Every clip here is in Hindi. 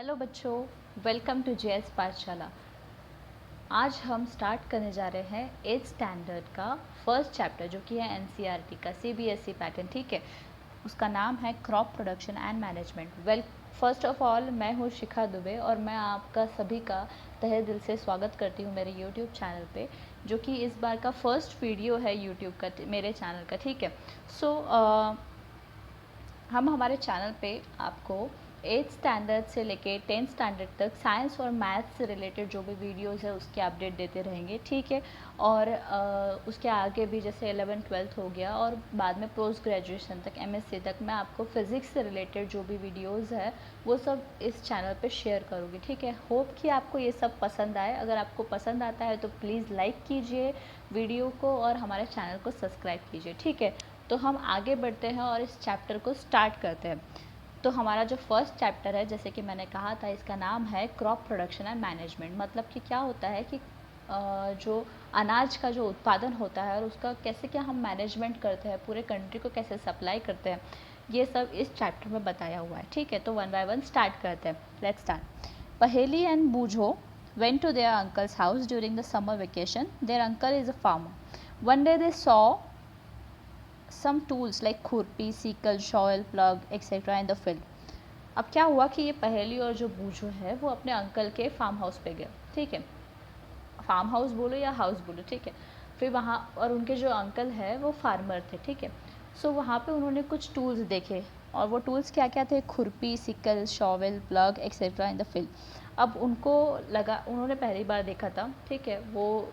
हेलो बच्चों, वेलकम टू जेएस पाठशाला। आज हम स्टार्ट करने जा रहे हैं 8th स्टैंडर्ड का फर्स्ट चैप्टर जो कि है एनसीईआरटी का सीबीएसई पैटर्न। ठीक है, उसका नाम है crop production and management. First of all मैं हूँ शिखा दुबे और मैं आपका सभी का तहे दिल से स्वागत करती हूँ मेरे यूट्यूब चैनल पे, जो कि इस बार का फर्स्ट वीडियो है यूट्यूब का, मेरे चैनल का। ठीक है, सो हम हमारे चैनल पे आपको 8th स्टैंडर्ड से लेके 10th स्टैंडर्ड तक साइंस और मैथ्स से रिलेटेड जो भी वीडियोस है उसके अपडेट देते रहेंगे। ठीक है, और उसके आगे भी जैसे 11th 12th हो गया और बाद में पोस्ट ग्रेजुएशन तक एमएससी तक मैं आपको फिज़िक्स से रिलेटेड जो भी वीडियोस है वो सब इस चैनल पे शेयर करूँगी। ठीक है, होप कि आपको ये सब पसंद आए। अगर आपको पसंद आता है तो प्लीज़ लाइक कीजिए वीडियो को और हमारे चैनल को सब्सक्राइब कीजिए। ठीक है, तो हम आगे बढ़ते हैं और इस चैप्टर को स्टार्ट करते हैं। तो हमारा जो फर्स्ट चैप्टर है, जैसे कि मैंने कहा था, इसका नाम है क्रॉप प्रोडक्शन एंड मैनेजमेंट। मतलब कि क्या होता है कि जो अनाज का जो उत्पादन होता है और उसका कैसे क्या हम मैनेजमेंट करते हैं, पूरे कंट्री को कैसे सप्लाई करते हैं, ये सब इस चैप्टर में बताया हुआ है। ठीक है, तो वन बाय वन स्टार्ट करते हैं। Let's start. पहेली एंड बूझो went to their uncle's house during the summer vacation. Their uncle is a farmer. One day they saw some tools like खुरपी, sickle, soil, plug etcetera in the field. अब क्या हुआ कि ये पहेली और जो बूझो है वो अपने अंकल के फार्म हाउस पे गया। ठीक है, फार्म हाउस बोलो या हाउस बोलो, ठीक है। फिर वहाँ और उनके जो अंकल है वो फार्मर थे। ठीक है, सो वहाँ पे उन्होंने कुछ टूल्स देखे और वो टूल्स क्या क्या थे? खुरपी, sickle, shovel, plug etcetera in the field. अब उनको लगा, उन्होंने पहली बार देखा था। ठीक है, वो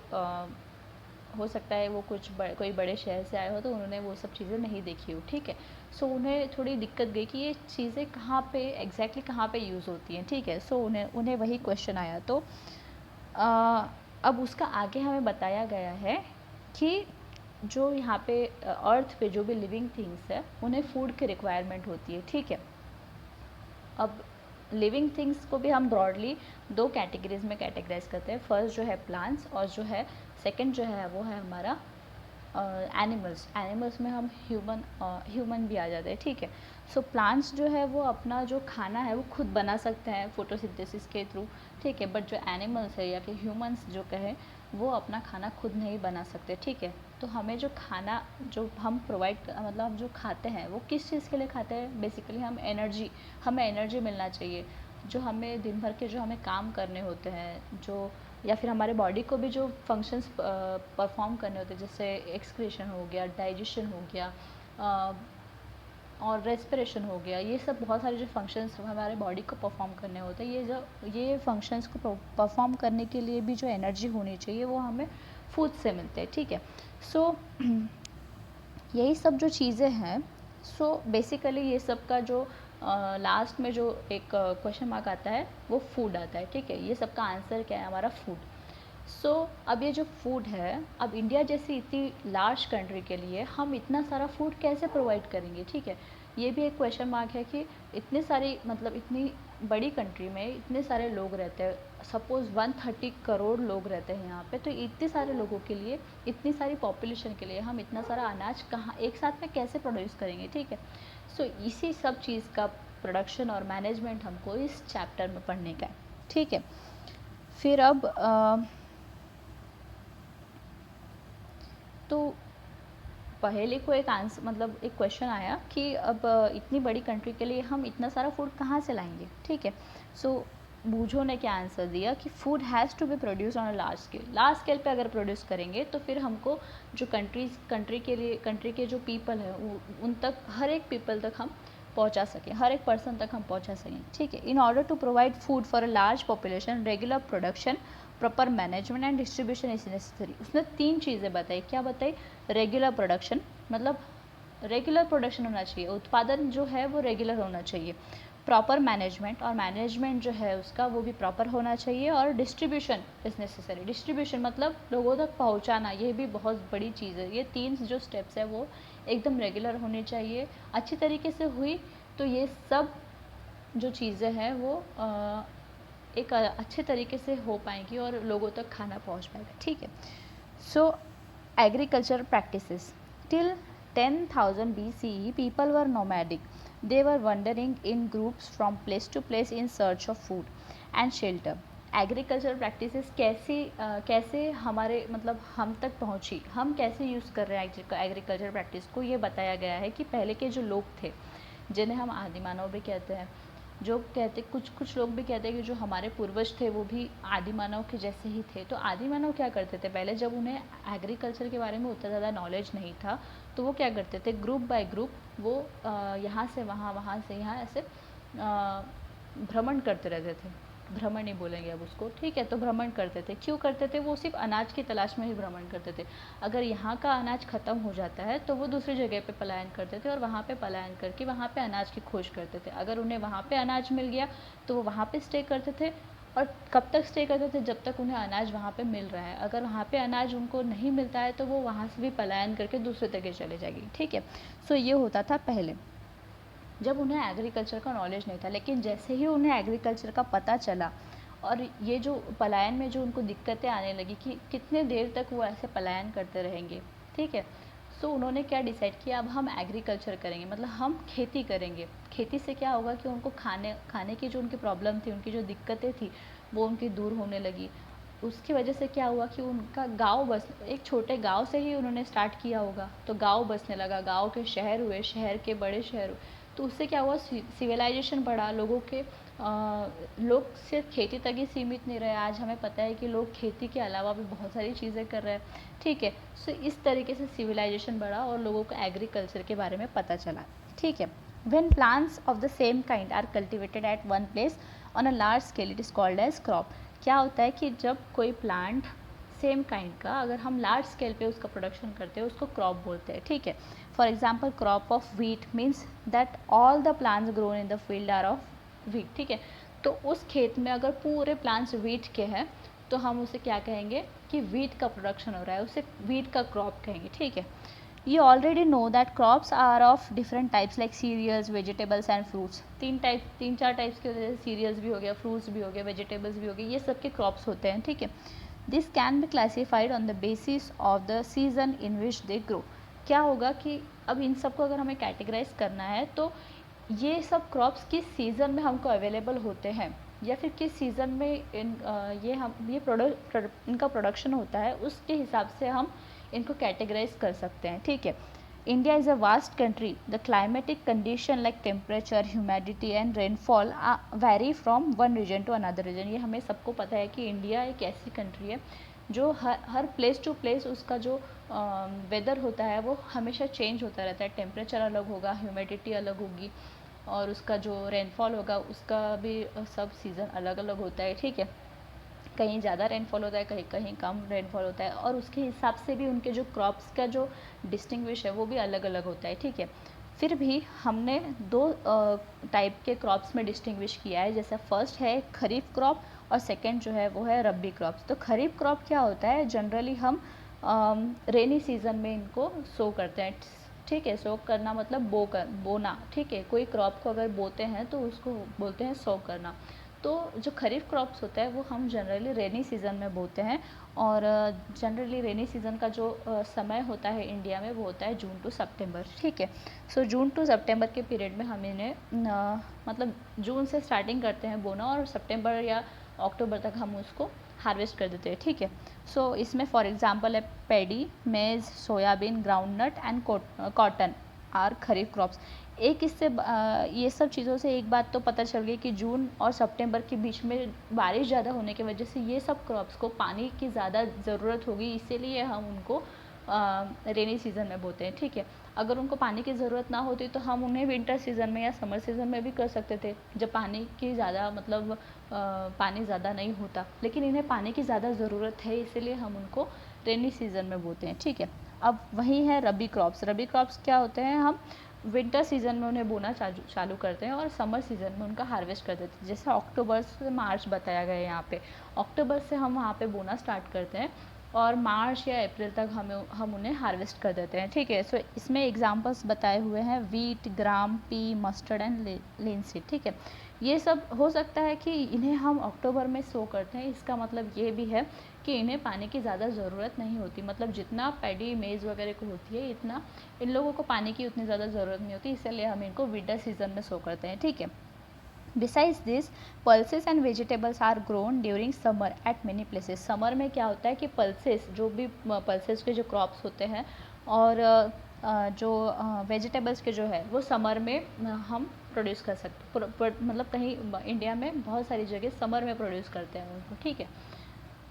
हो सकता है वो कोई बड़े शहर से आए हो तो उन्होंने वो सब चीज़ें नहीं देखी हो। ठीक है, सो उन्हें थोड़ी दिक्कत गई कि ये चीज़ें कहाँ पे एग्जैक्टली कहाँ पे यूज़ होती हैं। ठीक है, सो उन्हें वही क्वेश्चन आया। तो अब उसका आगे हमें बताया गया है कि जो यहाँ पे अर्थ पे जो भी लिविंग थिंग्स है उन्हें फूड की रिक्वायरमेंट होती है। ठीक है, अब लिविंग थिंग्स को भी हम ब्रॉडली दो कैटेगरीज में कैटेगराइज करते हैं। फर्स्ट जो है प्लांट्स और जो है सेकंड जो है वो है हमारा एनिमल्स में हम ह्यूमन भी आ जाते हैं। ठीक है, सो प्लांट्स जो है वो अपना जो खाना है वो खुद बना सकते हैं फोटोसिंथेसिस के थ्रू। ठीक है, बट जो एनिमल्स है या फिर ह्यूमंस जो कहें वो अपना खाना खुद नहीं बना सकते। ठीक है, तो हमें जो खाना जो हम प्रोवाइड मतलब हम जो खाते हैं वो किस चीज़ के लिए खाते हैं? बेसिकली हमें एनर्जी मिलना चाहिए। जो हमें दिन भर के जो हमें काम करने होते हैं, जो या फिर हमारे बॉडी को भी जो फंक्शंस परफॉर्म करने होते हैं, जैसे एक्सक्रीशन हो गया, डाइजेशन हो गया और रेस्पिरेशन हो गया, ये सब बहुत सारे जो फंक्शंस हमारे बॉडी को परफॉर्म करने होते हैं, ये फंक्शंस को परफॉर्म करने के लिए भी जो एनर्जी होनी चाहिए वो हमें फूड से मिलते हैं। ठीक है, सो यही सब जो चीज़ें हैं, सो बेसिकली ये सब का जो लास्ट में जो एक क्वेश्चन मार्क आता है वो फूड आता है। ठीक है, ये सब का आंसर क्या है? हमारा फूड। सो अब ये जो फूड है, अब इंडिया जैसी इतनी लार्ज कंट्री के लिए हम इतना सारा फूड कैसे प्रोवाइड करेंगे? ठीक है, ये भी एक क्वेश्चन मार्क है कि इतनी सारी मतलब इतनी बड़ी कंट्री में इतने सारे लोग रहते हैं। सपोज़ 130 करोड़ लोग रहते हैं यहाँ पे, तो इतने सारे लोगों के लिए, इतनी सारी पॉपुलेशन के लिए हम इतना सारा अनाज कहाँ एक साथ में कैसे प्रोड्यूस करेंगे? ठीक है, सो इसी सब चीज़ का प्रोडक्शन और मैनेजमेंट हमको इस चैप्टर में पढ़ने का है। ठीक है, फिर अब तो पहले को एक आंसर मतलब एक क्वेश्चन आया कि अब इतनी बड़ी कंट्री के लिए हम इतना सारा फूड कहाँ से लाएंगे? ठीक है, सो बूझो ने क्या आंसर दिया कि food has to be produce on a large scale पे अगर प्रोड्यूस करेंगे तो फिर हमको जो कंट्री के जो पीपल है उन तक, हर एक पीपल तक हम पहुंचा सकें, हर एक पर्सन तक हम पहुंचा सकें। ठीक है, in order to provide food for a large population, regular production, proper management and distribution is necessary. उसने 3 चीज़ें बताई। क्या बताई? रेगुलर प्रोडक्शन, मतलब रेगुलर प्रोडक्शन होना चाहिए, उत्पादन जो है वो रेगुलर होना चाहिए। प्रॉपर मैनेजमेंट, और मैनेजमेंट जो है उसका वो भी प्रॉपर होना चाहिए। और डिस्ट्रीब्यूशन इज़ नेसेसरी। डिस्ट्रीब्यूशन मतलब लोगों तक पहुंचाना, ये भी बहुत बड़ी चीज़ है। ये 3 जो स्टेप्स है वो एकदम रेगुलर होनी चाहिए। अच्छी तरीके से हुई तो ये सब जो चीज़ें हैं वो एक अच्छे तरीके से हो पाएंगी और लोगों तक खाना पहुंच पाएगा। ठीक है, so agriculture practices till 10,000 BCE people were nomadic. They were wandering in groups from place to place in search of food and shelter. Agriculture practices कैसे हमारे मतलब हम तक पहुंची, हम कैसे यूज़ कर रहे हैं एग्रीकल्चर प्रैक्टिस को, ये बताया गया है कि पहले के जो लोग थे जिन्हें हम आदि मानव भी कहते हैं, जो कहते कुछ लोग भी कहते हैं कि जो हमारे पूर्वज थे वो भी आदि मानव के जैसे ही थे। तो आदि मानव क्या करते थे पहले, जब उन्हें एग्रीकल्चर के बारे में उतना ज़्यादा नॉलेज नहीं था, तो वो क्या करते थे, ग्रुप बाय ग्रुप वो यहाँ से वहाँ, वहाँ से यहाँ ऐसे भ्रमण करते रहते थे। भ्रमण नहीं बोलेंगे अब उसको, ठीक है, तो भ्रमण करते थे। क्यों करते थे, वो सिर्फ अनाज की तलाश में ही भ्रमण करते थे। अगर यहाँ का अनाज ख़त्म हो जाता है तो वो दूसरी जगह पे पलायन करते थे और वहाँ पे पलायन करके वहाँ पे अनाज की खोज करते थे। अगर उन्हें वहाँ पे अनाज मिल गया तो वो वहाँ पे स्टे करते थे, और कब तक स्टे करते थे, जब तक उन्हें अनाज वहाँ पे मिल रहा है। अगर वहाँ पे अनाज उनको नहीं मिलता है तो वो वहाँ से भी पलायन करके दूसरे जगह चले जाएगी, ठीक है। सो ये होता था पहले जब उन्हें एग्रीकल्चर का नॉलेज नहीं था। लेकिन जैसे ही उन्हें एग्रीकल्चर का पता चला और ये जो पलायन में जो उनको दिक्कतें आने लगी कि कितने देर तक वो ऐसे पलायन करते रहेंगे, ठीक है, सो उन्होंने क्या डिसाइड किया, अब हम एग्रीकल्चर करेंगे, मतलब हम खेती करेंगे। खेती से क्या होगा कि उनको खाने की जो उनकी प्रॉब्लम थी, उनकी जो दिक्कतें थी वो उनकी दूर होने लगी। उसकी वजह से क्या हुआ कि उनका गांव बस, एक छोटे गांव से ही उन्होंने स्टार्ट किया होगा, तो गांव बसने लगा, गांव के शहर हुए, शहर के बड़े शहर हुए। तो उससे क्या हुआ, सिविलाइजेशन बढ़ा, लोग सिर्फ खेती तक ही सीमित नहीं रहे। आज हमें पता है कि लोग खेती के अलावा भी बहुत सारी चीज़ें कर रहे हैं, ठीक है। सो इस तरीके से सिविलाइजेशन बढ़ा और लोगों को एग्रीकल्चर के बारे में पता चला, ठीक है। When plants of the same kind are cultivated at one place on a large scale, it is called as crop। क्या होता है कि जब कोई प्लांट सेम काइंड का अगर हम लार्ज स्केल पे उसका प्रोडक्शन करते हैं उसको क्रॉप बोलते हैं, ठीक है। For example crop of wheat means that all the plants grown in the field are of wheat, ठीक है। तो उस खेत में अगर पूरे प्लांट्स व्हीट के हैं तो हम उसे क्या कहेंगे कि व्हीट का प्रोडक्शन हो रहा है, उसे व्हीट का क्रॉप कहेंगे, ठीक है। You already know that crops are of different types like cereals, vegetables and fruits। तीन चार टाइप्स के होते हैं, सीरियल्स भी हो गया, फ्रूट्स भी हो गए, वेजिटेबल्स भी हो गए, ये सब के क्रॉप्स होते हैं, ठीक है। This can be classified on the basis of the season in which they grow. क्या होगा कि अब इन सबको अगर हमें कैटेगराइज करना है तो ये सब क्रॉप्स किस सीज़न में हमको अवेलेबल होते हैं या फिर किस सीज़न में इनका प्रोडक्शन होता है, उसके हिसाब से हम इनको कैटेगराइज कर सकते हैं, ठीक है। India is a vast country. The climatic condition like temperature, humidity and rainfall vary from one region to another region. ये हमें सबको पता है कि इंडिया एक ऐसी कंट्री है जो हर प्लेस टू प्लेस उसका जो वेदर होता है वो हमेशा चेंज होता रहता है। टेम्परेचर अलग होगा, ह्यूमिडिटी अलग होगी और उसका जो रेनफॉल होगा उसका भी सब सीज़न अलग अलग होता है, ठीक है। कहीं ज़्यादा रेनफॉल होता है, कहीं कहीं कम रेनफॉल होता है और उसके हिसाब से भी उनके जो क्रॉप्स का जो डिस्टिंग्विश है वो भी अलग अलग होता है, ठीक है। फिर भी हमने दो टाइप के क्रॉप्स में डिस्टिंग्विश किया है, जैसे फर्स्ट है खरीफ क्रॉप और सेकंड जो है वो है रबी क्रॉप्स। तो खरीफ क्रॉप क्या होता है, जनरली हम रेनी सीज़न में इनको सो करते हैं, ठीक है। सो करना मतलब बोना, ठीक है। कोई क्रॉप को अगर बोते हैं तो उसको बोलते हैं सो करना। तो जो खरीफ क्रॉप्स होता है वो हम जनरली रेनी सीज़न में बोते हैं और जनरली रेनी सीज़न का जो समय होता है इंडिया में वो होता है जून टू सितंबर, ठीक है। सो जून टू सितंबर के पीरियड में हम इन्हें मतलब जून से स्टार्टिंग करते हैं बोना और सितंबर या अक्टूबर तक हम उसको हार्वेस्ट कर देते हैं, ठीक है। सो इसमें फॉर एग्जांपल है paddy, maize, soybean, groundnut and cotton are kharif crops. एक इससे ये सब चीज़ों से एक बात तो पता चल गई कि जून और सितंबर के बीच में बारिश ज़्यादा होने की वजह से ये सब क्रॉप्स को पानी की ज़्यादा ज़रूरत होगी, इसीलिए हम उनको रेनी सीज़न में बोते हैं, ठीक है। अगर उनको पानी की ज़रूरत ना होती तो हम उन्हें विंटर सीज़न में या समर सीज़न में भी कर सकते थे, जब पानी की ज़्यादा मतलब पानी ज़्यादा नहीं होता। लेकिन इन्हें पानी की ज़्यादा ज़रूरत है इसीलिए हम उनको रेनी सीज़न में बोते हैं, ठीक है। अब वही है रबी क्रॉप्स। रबी क्रॉप्स क्या होते हैं, हम विंटर सीज़न में उन्हें बोना चालू करते हैं और समर सीज़न में उनका हार्वेस्ट कर देते हैं। जैसे अक्टूबर से मार्च बताया गया है यहाँ पे, अक्टूबर से हम वहाँ पे बोना स्टार्ट करते हैं और मार्च या अप्रैल तक हम उन्हें हार्वेस्ट कर देते हैं, ठीक है। सो इसमें एग्जांपल्स बताए हुए हैं wheat, gram, P, mustard and linseed, ठीक है। ये सब हो सकता है कि इन्हें हम अक्टूबर में सो करते हैं, इसका मतलब ये भी है कि इन्हें पानी की ज़्यादा ज़रूरत नहीं होती, मतलब जितना पैडी मेज़ वगैरह को होती है इतना इन लोगों को पानी की उतनी ज़्यादा ज़रूरत नहीं होती, इसलिए हम इनको विंटर सीजन में सो करते हैं, ठीक है। Besides this, pulses and vegetables are grown during summer at many places. Summer में क्या होता है कि पल्सेस, जो भी पल्सेस के जो क्रॉप्स होते हैं और जो वेजिटेबल्स के जो है वो समर में हम प्रोड्यूस कर सकते, मतलब कहीं इंडिया में बहुत सारी जगह समर में प्रोड्यूस करते हैं उनको, ठीक है।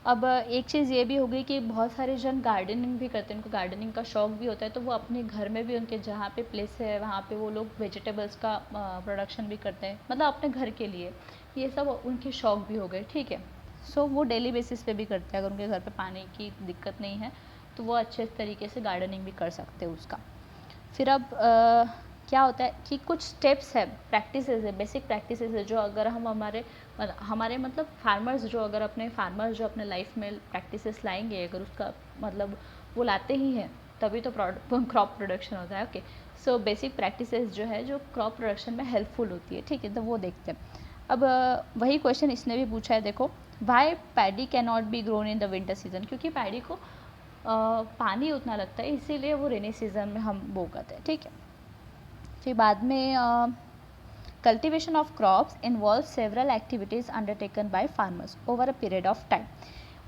अब एक चीज़ ये भी हो गई कि बहुत सारे जन गार्डनिंग भी करते हैं, उनको गार्डनिंग का शौक भी होता है, तो वो अपने घर में भी उनके जहाँ पे प्लेस है वहाँ पे वो लोग वेजिटेबल्स का प्रोडक्शन भी करते हैं, मतलब अपने घर के लिए। ये सब उनके शौक भी हो गए, ठीक है। सो वो डेली बेसिस पे भी करते हैं, अगर उनके घर पे पानी की दिक्कत नहीं है तो वो अच्छे तरीके से गार्डनिंग भी कर सकते हैं उसका। फिर अब क्या होता है कि कुछ स्टेप्स है, प्रैक्टिसेस है, बेसिक प्रैक्टिसेस है, जो अगर हम हमारे मतलब फार्मर्स जो अगर अपने फार्मर्स जो अपने लाइफ में प्रैक्टिसेस लाएंगे, अगर उसका मतलब वो लाते ही हैं तभी तो क्रॉप प्रोडक्शन होता है। ओके, सो बेसिक प्रैक्टिसेस जो है जो क्रॉप प्रोडक्शन में हेल्पफुल होती है, ठीक है, तो वो देखते हैं। अब वही क्वेश्चन इसने भी पूछा है, देखो, why paddy can not be grown in the winter season, क्योंकि पैडी को पानी उतना लगता है, इसीलिए वो रेनी सीजन में हम बो करते हैं, ठीक है। फिर बाद में cultivation of crops involve several activities undertaken by farmers over a period of time.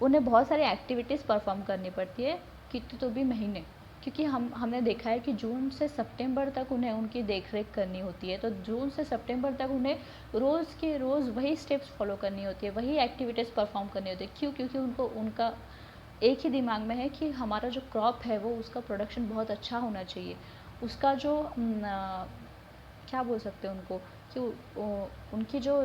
उन्हें बहुत सारी एक्टिविटीज़ परफॉर्म करनी पड़ती है, कितने तो भी महीने, क्योंकि हमने देखा है कि जून से सितंबर तक उन्हें उनकी देख रेख करनी होती है, तो जून से सितंबर तक उन्हें रोज़ के रोज़ वही स्टेप्स फॉलो करनी होती है, वही एक्टिविटीज़ परफॉर्म करनी होती है। क्यों? क्योंकि उनको उनका एक ही दिमाग में है कि हमारा जो क्रॉप है वो उसका प्रोडक्शन बहुत अच्छा होना चाहिए, उसका जो क्या बोल सकते हैं उनको कि उनकी जो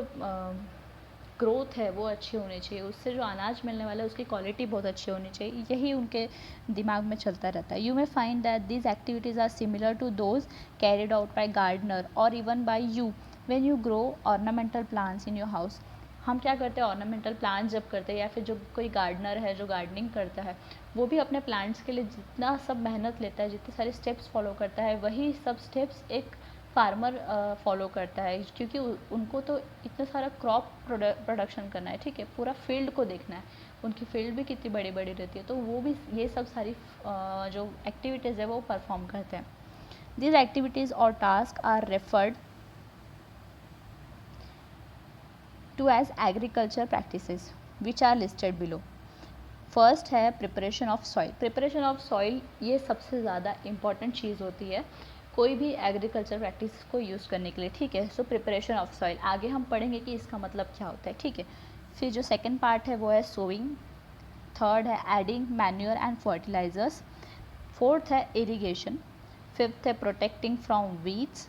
ग्रोथ है वो अच्छी होनी चाहिए, उससे जो अनाज मिलने वाला है उसकी क्वालिटी बहुत अच्छी होनी चाहिए, यही उनके दिमाग में चलता रहता है। You may find that these activities are similar to those carried out by gardener और even by you when you grow ornamental plants in your house. हम क्या करते हैं, ऑर्नामेंटल प्लांट्स जब करते हैं या फिर जो कोई गार्डनर है जो गार्डनिंग करता है, वो भी अपने प्लांट्स के लिए जितना सब मेहनत लेता है, जितने सारे स्टेप्स फॉलो करता है, वही सब स्टेप्स एक फार्मर फॉलो करता है, क्योंकि उनको तो इतना सारा क्रॉप प्रोडक्शन करना है, ठीक है, पूरा फील्ड को देखना है, उनकी फील्ड भी कितनी बड़ी बड़ी रहती है, तो वो भी ये सब सारी जो एक्टिविटीज़ है वो परफॉर्म करते हैं। दीज एक्टिविटीज़ और task are referred to as agriculture practices which are listed below. First है preparation of soil. Preparation of soil ये सबसे ज़्यादा इम्पॉर्टेंट चीज़ होती है कोई भी एग्रीकल्चर प्रैक्टिस को यूज़ करने के लिए, ठीक है। सो प्रिपरेशन ऑफ सॉइल आगे हम पढ़ेंगे कि इसका मतलब क्या होता है, ठीक है। फिर जो सेकंड पार्ट है वो है सोइंग, थर्ड है adding manure and fertilizers, fourth है इरिगेशन, फिफ्थ है प्रोटेक्टिंग फ्रॉम वीड्स,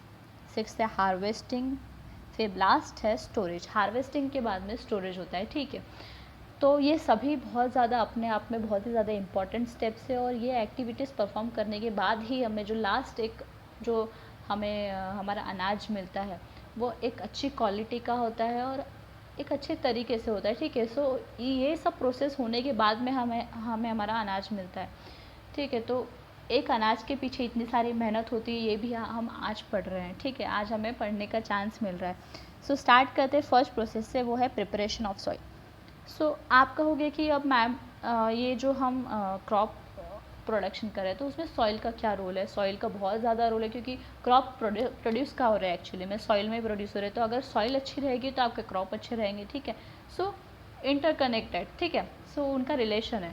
सिक्स्थ है हार्वेस्टिंग, फिर लास्ट है स्टोरेज। हार्वेस्टिंग के बाद में स्टोरेज होता है, ठीक है। तो ये सभी बहुत ज़्यादा अपने आप में बहुत ही ज़्यादा इंपॉर्टेंट स्टेप्स है, और ये एक्टिविटीज़ परफॉर्म करने के बाद ही हमें जो लास्ट एक जो हमें हमारा अनाज मिलता है वो एक अच्छी क्वालिटी का होता है और एक अच्छे तरीके से होता है, ठीक है। सो ये सब प्रोसेस होने के बाद में हमें हमारा अनाज मिलता है, ठीक है। तो एक अनाज के पीछे इतनी सारी मेहनत होती है, ये भी हम आज पढ़ रहे हैं, ठीक है, आज हमें पढ़ने का चांस मिल रहा है। सो स्टार्ट करते हैं फर्स्ट प्रोसेस से, वो है प्रिपरेशन ऑफ सॉइल। सो आप कहोगे कि अब मैम ये जो हम क्रॉप प्रोडक्शन कर रहे हैं तो उसमें सॉइल का क्या रोल है। सॉइल का बहुत ज़्यादा रोल है, क्योंकि क्रॉप प्रोड्यूस का हो रहा है एक्चुअली में सॉइल में प्रोड्यूस हो रहा है, तो अगर सॉइल अच्छी रहेगी तो आपके क्रॉप अच्छे रहेंगे, ठीक है। सो इंटरकनेक्टेड, ठीक है, सो उनका रिलेशन है,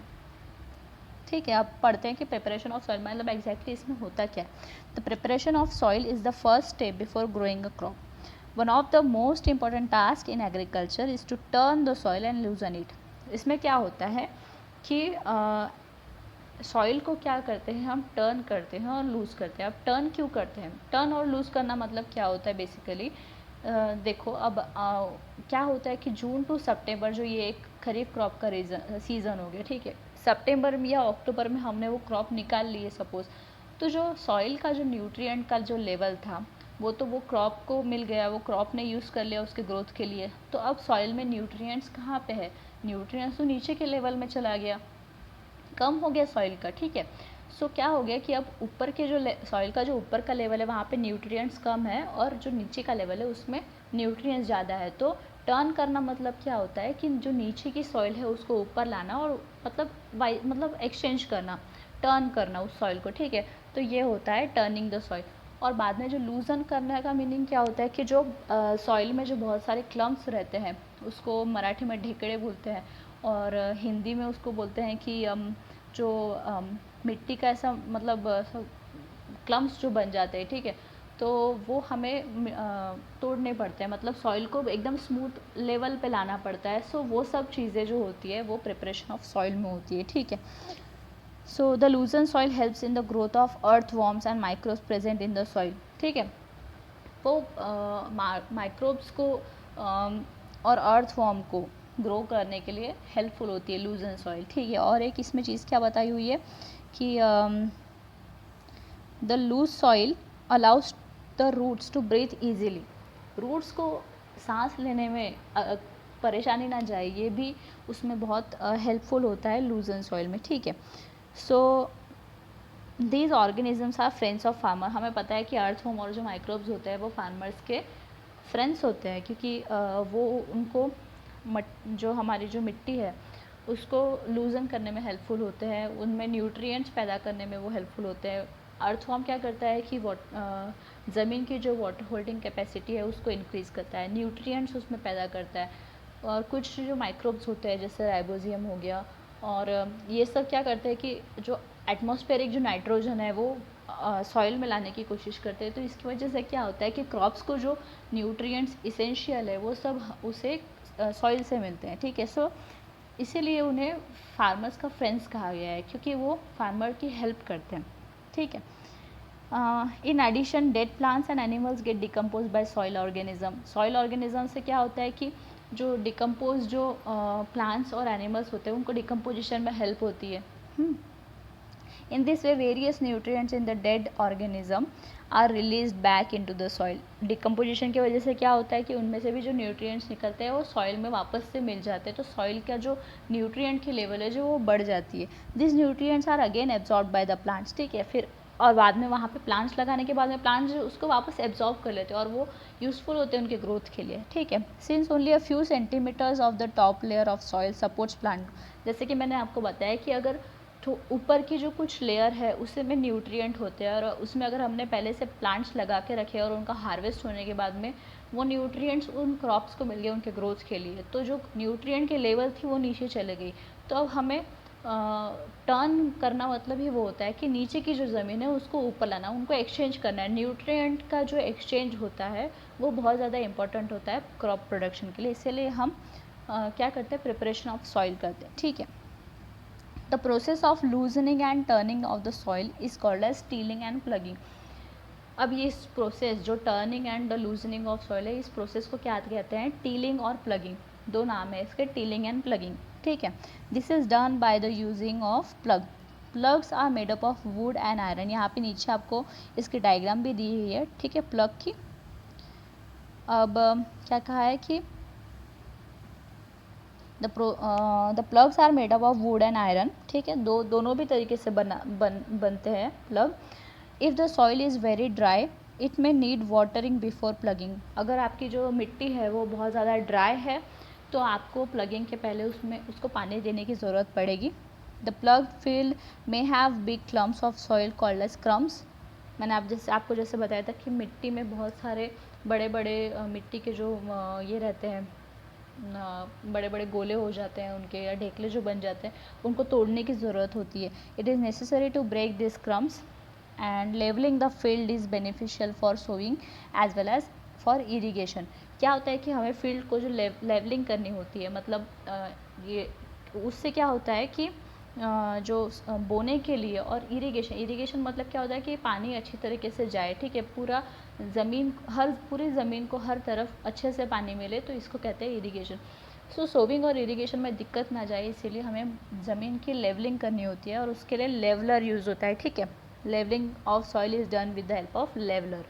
ठीक है। अब पढ़ते हैं कि प्रिपरेशन ऑफ सॉइल मतलब एग्जैक्टली इसमें होता क्या है। The preparation of soil is the first step before growing a crop. One of the most important task in agriculture is to turn the soil and loosen it. इसमें क्या होता है कि सॉइल को क्या करते हैं हम, टर्न करते हैं और लूज़ करते हैं। अब टर्न क्यों करते हैं, टर्न और लूज़ करना मतलब क्या होता है बेसिकली। देखो अब क्या होता है कि जून टू सितंबर जो ये एक खरीफ क्रॉप का सीज़न हो गया, ठीक है। सितंबर में या अक्टूबर में हमने वो क्रॉप निकाल ली है सपोज़, तो जो सॉइल का जो न्यूट्रिएंट का जो लेवल था वो तो वो क्रॉप को मिल गया, वो क्रॉप ने यूज़ कर लिया उसके ग्रोथ के लिए। तो अब सॉइल में न्यूट्रिएंट्स कहाँ पे है, न्यूट्रिएंट्स तो नीचे के लेवल में चला गया, कम हो गया सॉइल का, ठीक है। सो क्या हो गया कि अब ऊपर के जो सॉइल का जो ऊपर का लेवल है वहाँ पे न्यूट्रिएंट्स कम है और जो नीचे का लेवल है उसमें न्यूट्रिएंट्स ज़्यादा है। तो टर्न करना मतलब क्या होता है कि जो नीचे की सॉइल है उसको ऊपर लाना और मतलब एक्सचेंज करना, टर्न करना उस सॉइल को, ठीक है। तो ये होता है टर्निंग द सॉइल। और बाद में जो लूजन करने का मीनिंग क्या होता है कि जो सॉइल में जो बहुत सारे क्लम्प्स रहते हैं उसको मराठी में ढेकड़े बोलते हैं, और हिंदी में उसको बोलते हैं कि जो मिट्टी का ऐसा मतलब क्लम्प्स जो बन जाते हैं, ठीक है, तो वो हमें तोड़ने पड़ते हैं, मतलब सॉइल को एकदम स्मूथ लेवल पे लाना पड़ता है। सो वो सब चीज़ें जो होती है वो प्रिपरेशन ऑफ सॉइल में होती है, ठीक है। So the लूजन soil helps in the growth of earth worms and microbes present in the soil, ठीक है। वो माइक्रोब्स को और अर्थ फॉर्म को ग्रो करने के लिए हेल्पफुल होती है लूजन सॉइल, ठीक है। और एक इसमें चीज़ क्या बताई हुई है कि the loose soil allows the roots to breathe easily. Roots को सांस लेने में परेशानी ना जाए, ये भी उसमें बहुत हेल्पफुल होता है लूजन सॉइल में, ठीक है। So these organisms are friends of farmer. हमें पता है कि अर्थवॉर्म और जो माइक्रोब्स होते हैं वो फार्मर्स के फ्रेंड्स होते हैं, क्योंकि वो उनको जो हमारी जो मिट्टी है उसको लूजन करने में हेल्पफुल होते हैं, उनमें न्यूट्रिएंट्स पैदा करने में वो हेल्पफुल होते हैं। अर्थवॉर्म क्या करता है कि ज़मीन की जो वाटर होल्डिंग कैपेसिटी है उसको इंक्रीज़ करता है, न्यूट्रिएंट्स उसमें पैदा करता है। और कुछ जो माइक्रोब्स होते हैं जैसे राइबोजियम हो गया, और ये सब क्या करते हैं कि जो एटमॉस्फेरिक जो नाइट्रोजन है वो सॉइल में लाने की कोशिश करते हैं। तो इसकी वजह से क्या होता है कि क्रॉप्स को जो न्यूट्रिएंट्स इसेंशियल है वो सब उसे सॉइल से मिलते हैं, ठीक है। सो इसीलिए उन्हें फार्मर्स का फ्रेंड्स कहा गया है, क्योंकि वो फार्मर की हेल्प करते हैं, ठीक है। In addition dead plants and animals get decompose by soil organism. Soil organism से क्या होता है कि जो डिकम्पोज जो प्लांट्स और एनिमल्स होते हैं उनको डिकम्पोजिशन में हेल्प होती है। In this way, various nutrients in the dead organism are released back into the soil. Decomposition की वजह से क्या होता है कि उनमें से भी जो nutrients निकलते हैं वो soil में वापस से मिल जाते हैं, तो soil का जो nutrient की level है जो वो बढ़ जाती है। These nutrients are again absorbed by the plants, ठीक है। फिर और बाद में वहाँ पे प्लांट्स लगाने के बाद में प्लांट्स उसको वापस एब्जॉर्ब कर लेते हैं और वो यूज़फुल होते हैं उनके ग्रोथ के लिए, ठीक है। Since only a few centimetres of the top layer of soil supports plant, जैसे कि मैंने आपको बताया कि अगर तो ऊपर की जो कुछ लेयर है उसे में न्यूट्रिएंट होते हैं, और उसमें अगर हमने पहले से प्लांट्स लगा के रखे और उनका हार्वेस्ट होने के बाद में वो न्यूट्रिएंट्स उन क्रॉप्स को मिल गए उनके ग्रोथ के लिए, तो जो न्यूट्रिएंट की लेवल थी वो नीचे चले गई। तो अब हमें टर्न करना मतलब ही वो होता है कि नीचे की जो ज़मीन है उसको ऊपर लाना, उनको एक्सचेंज करना है। न्यूट्रिएंट का जो एक्सचेंज होता है वो बहुत ज़्यादा इंपॉर्टेंट होता है क्रॉप प्रोडक्शन के लिए, इसीलिए हम क्या करते हैं, प्रिपरेशन ऑफ सॉइल करते हैं, ठीक है। The process of loosening and turning of the soil is called as tilling and plugging. अब ये इस प्रोसेस जो turning and the loosening of soil है, इस प्रोसेस को क्या कहते हैं, टीलिंग और प्लगिंग, दो नाम है इसके, टीलिंग एंड प्लगिंग, ठीक है। This is done by the using of plough. Ploughs are made up of wood and iron. यहाँ पे नीचे आपको इसकी डायग्राम भी दी हुई है, ठीक है, प्लग की। अब क्या कहा है कि the ploughs are made up of wood and iron, ठीक है, दोनों भी तरीके से बनते हैं plough. If the soil is very dry it may need watering before ploughing. अगर आपकी जो मिट्टी है वो बहुत ज़्यादा ड्राई है तो आपको प्लगिंग के पहले उसमें उसको पानी देने की ज़रूरत पड़ेगी। The plough field may have big clumps of soil called as crumbs. मैंने आपको जैसे बताया था कि मिट्टी में बहुत सारे बड़े बड़े मिट्टी के जो ये रहते हैं, बड़े बड़े गोले हो जाते हैं उनके, या ढेकले जो बन जाते हैं, उनको तोड़ने की ज़रूरत होती है। It is necessary to break this crumbs and levelling the field is beneficial for sowing as well as for irrigation. क्या होता है कि हमें फील्ड को जो लेवलिंग करनी होती है, मतलब ये उससे क्या होता है कि जो बोने के लिए, और इरिगेशन मतलब क्या होता है कि पानी अच्छी तरीके से जाए, ठीक है, पूरा पूरी ज़मीन को हर तरफ अच्छे से पानी मिले, तो इसको कहते हैं इरिगेशन। सो सोविंग और इरिगेशन में दिक्कत ना जाए इसीलिए हमें ज़मीन की लेवलिंग करनी होती है, और उसके लिए लेवलर यूज़ होता है, ठीक है। Levelling of soil is done with the help of leveller.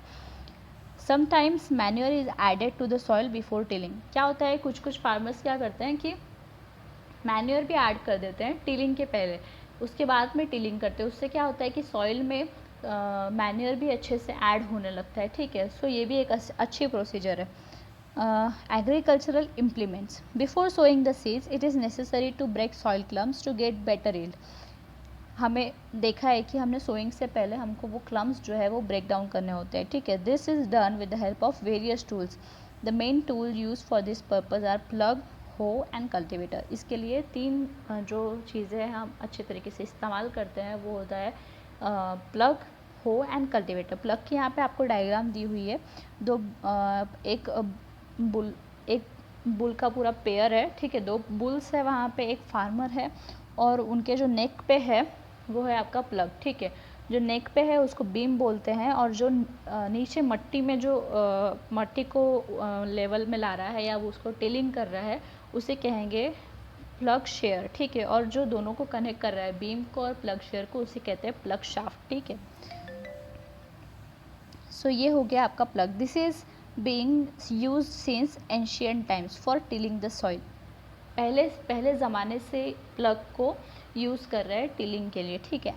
Sometimes manure is added to the soil before tilling. क्या होता है, कुछ फार्मर्स क्या करते हैं कि मैन्योर भी ऐड कर देते हैं टिलिंग के पहले, उसके बाद में टिलिंग करते हैं। उससे क्या होता है कि सॉइल में मैन्योर भी अच्छे से ऐड होने लगता है, ठीक है। सो ये भी एक अच्छी प्रोसीजर है। agricultural implements. Before sowing the seeds, it is necessary to break soil clumps to get better yield. हमें देखा है कि हमने सोइंग से पहले हमको वो क्लम्स जो है वो ब्रेक डाउन करने होते हैं, ठीक है. This is done with the help of various tools. The main tool use for this purpose are plough, hoe and cultivator. इसके लिए 3 जो चीज़ें हम अच्छे तरीके से इस्तेमाल करते हैं वो होता है plug, hoe and cultivator. Plug की यहाँ पे आपको डायग्राम दी हुई है. एक बुल का पूरा पेयर है, ठीक है. 2 बुल्स है वहाँ पे, एक फार्मर है और उनके जो नेक पे है वो है आपका प्लग, ठीक है. जो नेक पे है उसको बीम बोलते हैं और जो नीचे मट्टी में जो मट्टी को लेवल में ला रहा है या वो उसको टिलिंग कर रहा है उसे कहेंगे प्लग शेयर, ठीक है. और जो दोनों को कनेक्ट कर रहा है बीम को और प्लग शेयर को उसे कहते हैं प्लग शाफ्ट, ठीक है. सो ये हो गया आपका plug. This is being used since ancient times for tilling the soil. पहले ज़माने से प्लग को यूज़ कर रहे हैं टिलिंग के लिए, ठीक है.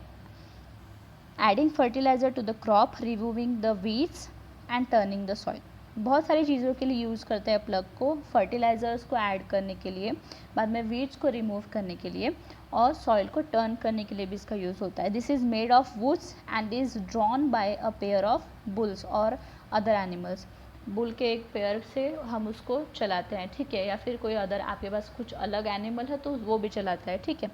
Adding fertilizer to the crop, removing the weeds and turning the soil. बहुत सारी चीज़ों के लिए यूज़ करते हैं प्लग को. फर्टिलाइज़र्स को ऐड करने के लिए, बाद में वीड्स को रिमूव करने के लिए और सॉइल को टर्न करने के लिए भी इसका यूज़ होता है. This is made of woods and is drawn by a pair of bulls और अदर एनिमल्स. बुल के एक पेयर से हम उसको चलाते हैं, ठीक है. या फिर कोई अदर आपके पास कुछ अलग एनिमल है तो वो भी चलाता है, ठीक है.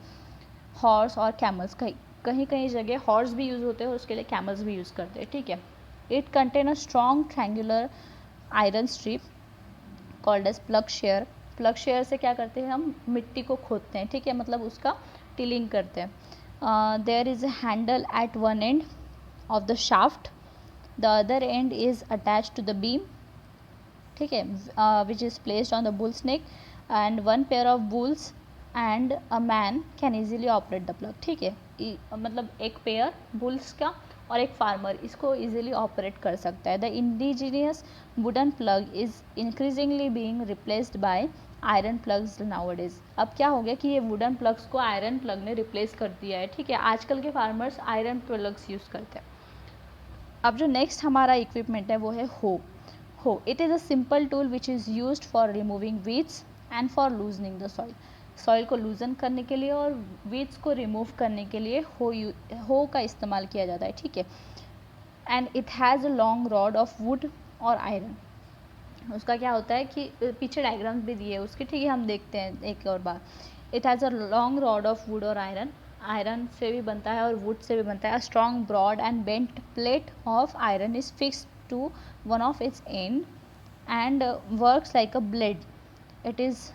हॉर्स और कैमल्स, कहीं कहीं जगह हॉर्स भी यूज़ होते हैं और उसके लिए कैमल्स भी यूज़ करते हैं, ठीक है. It contain a strong triangular iron strip called as ploughshare. Ploughshare से क्या करते हैं हम मिट्टी को खोदते हैं, ठीक है, मतलब उसका टिलिंग करते हैं. There is a handle at one end of the shaft, the other end is attach to the beam, ठीक है, which is placed on the bulls neck and one pair of bulls and a man can easily operate the plough, ठीक है. मतलब एक पेयर बुल्स का और एक फार्मर इसको इजीली ऑपरेट कर सकता है. The indigenous wooden plug is increasingly being replaced by iron plugs nowadays. अब क्या हो गया कि ये वुडन प्लग्स को आयरन प्लग ने रिप्लेस कर दिया है, ठीक है. आजकल के फार्मर्स आयरन प्लग्स यूज़ करते हैं. अब जो नेक्स्ट हमारा इक्विपमेंट है वो है हो. It is a simple tool which is used for removing weeds and for loosening the soil. Soil को लूजन करने के लिए और वीड्स को रिमूव करने के लिए हो का इस्तेमाल किया जाता है, ठीक है. And it has a long rod of wood और आयरन. उसका क्या होता है कि पीछे डायग्राम्स भी दिए उसके, ठीक है, हम देखते हैं एक और बार. It has a long rod of wood और आयरन से भी बनता है और वुड से भी बनता है. A strong broad and bent plate of iron is fixed to one of its end and works like a blade. It is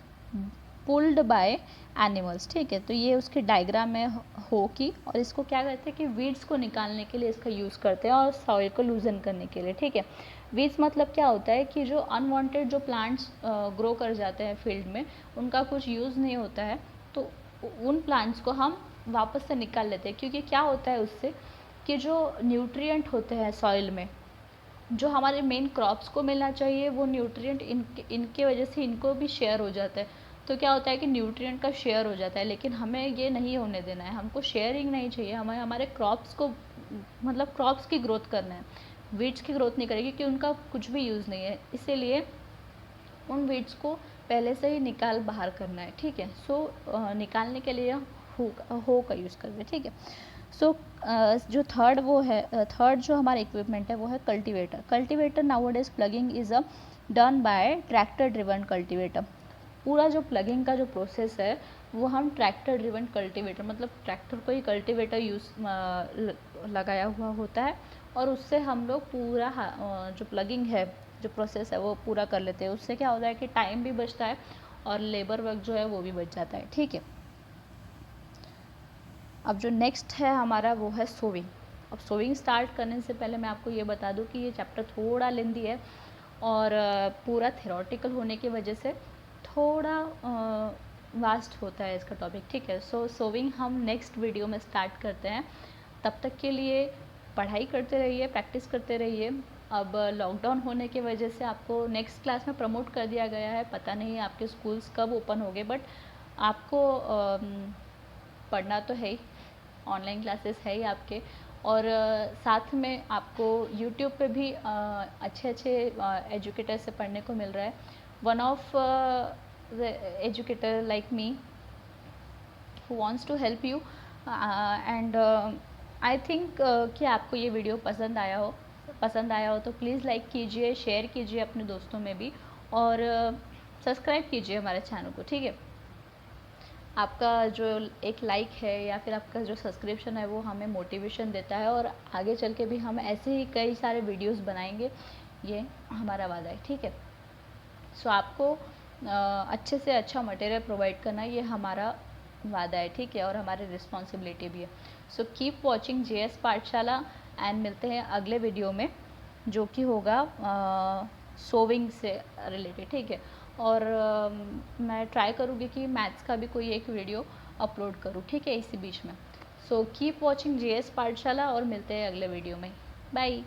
pulled by animals, ठीक है. तो ये उसकी डायग्राम है हो की. और इसको क्या कहते हैं कि वीड्स को निकालने के लिए इसका यूज़ करते हैं और सॉइल को लूजन करने के लिए, ठीक है. वीड्स मतलब क्या होता है कि जो अनवांटेड जो प्लांट्स ग्रो कर जाते हैं फील्ड में उनका कुछ यूज़ नहीं होता है तो उन प्लांट्स को हम वापस से निकाल लेते हैं. क्योंकि क्या होता है उससे कि जो न्यूट्रिएंट होते हैं सॉइल में जो हमारे मेन क्रॉप्स को मिलना चाहिए वो न्यूट्रिएंट इनके वजह से इनको भी शेयर हो जाता है. तो क्या होता है कि न्यूट्रिएंट का शेयर हो जाता है, लेकिन हमें ये नहीं होने देना है. हमको शेयरिंग नहीं चाहिए. हमें हमारे क्रॉप्स को मतलब क्रॉप्स की ग्रोथ करना है. वीड्स की ग्रोथ नहीं करेगी क्योंकि उनका कुछ भी यूज़ नहीं है. इसीलिए उन वीड्स को पहले से ही निकाल बाहर करना है, ठीक है. सो निकालने के लिए हो का यूज़ करते हैं, ठीक है. सो जो थर्ड जो हमारा इक्विपमेंट है वो है cultivator. Cultivator nowadays plugging is a done by tractor driven cultivator. पूरा जो प्लगिंग का जो प्रोसेस है वो हम ट्रैक्टर ड्रिवन कल्टीवेटर मतलब ट्रैक्टर को ही कल्टीवेटर लगाया हुआ होता है और उससे हम लोग पूरा जो प्लगिंग है जो प्रोसेस है वो पूरा कर लेते हैं. उससे क्या होता है कि टाइम भी बचता है और लेबर वर्क जो है वो भी बच जाता है, ठीक है. अब जो नेक्स्ट है हमारा वो है सोविंग. अब सोविंग स्टार्ट करने से पहले मैं आपको ये बता दूं कि ये चैप्टर थोड़ा लेंदी है और पूरा थ्योरेटिकल होने की वजह से थोड़ा वास्ट होता है इसका टॉपिक, ठीक है. सो सोविंग हम नेक्स्ट वीडियो में स्टार्ट करते हैं. तब तक के लिए पढ़ाई करते रहिए, प्रैक्टिस करते रहिए. अब लॉकडाउन होने की वजह से आपको नेक्स्ट क्लास में प्रमोट कर दिया गया है. पता नहीं आपके स्कूल्स कब ओपन होंगे बट आपको पढ़ना तो है ही. ऑनलाइन क्लासेस है ही आपके और साथ में आपको यूट्यूब पे भी अच्छे अच्छे एजुकेटर से पढ़ने को मिल रहा है. One of the educator like me who wants to help you and I think कि आपको ये वीडियो पसंद आया हो तो प्लीज़ लाइक कीजिए, शेयर कीजिए अपने दोस्तों में भी, और सब्सक्राइब कीजिए हमारे चैनल को. ठीक है, आपका जो एक लाइक है या फिर आपका जो सब्सक्रिप्शन है वो हमें मोटिवेशन देता है, और आगे चल के भी हम ऐसे ही कई सारे वीडियोस बनाएंगे, ये हमारा वादा है. ठीक है, सो आपको अच्छे से अच्छा मटेरियल प्रोवाइड करना ये हमारा वादा है. ठीक है, और हमारी रिस्पॉन्सिबिलिटी भी है. सो कीप वॉचिंग JS पाठशाला एंड मिलते हैं अगले वीडियो में जो कि होगा सोविंग से रिलेटेड. ठीक है, और मैं ट्राई करूँगी कि मैथ्स का भी कोई एक वीडियो अपलोड करूँ. ठीक है, इसी बीच में. सो कीप वॉचिंग JS पाठशाला और मिलते हैं अगले वीडियो में. बाय.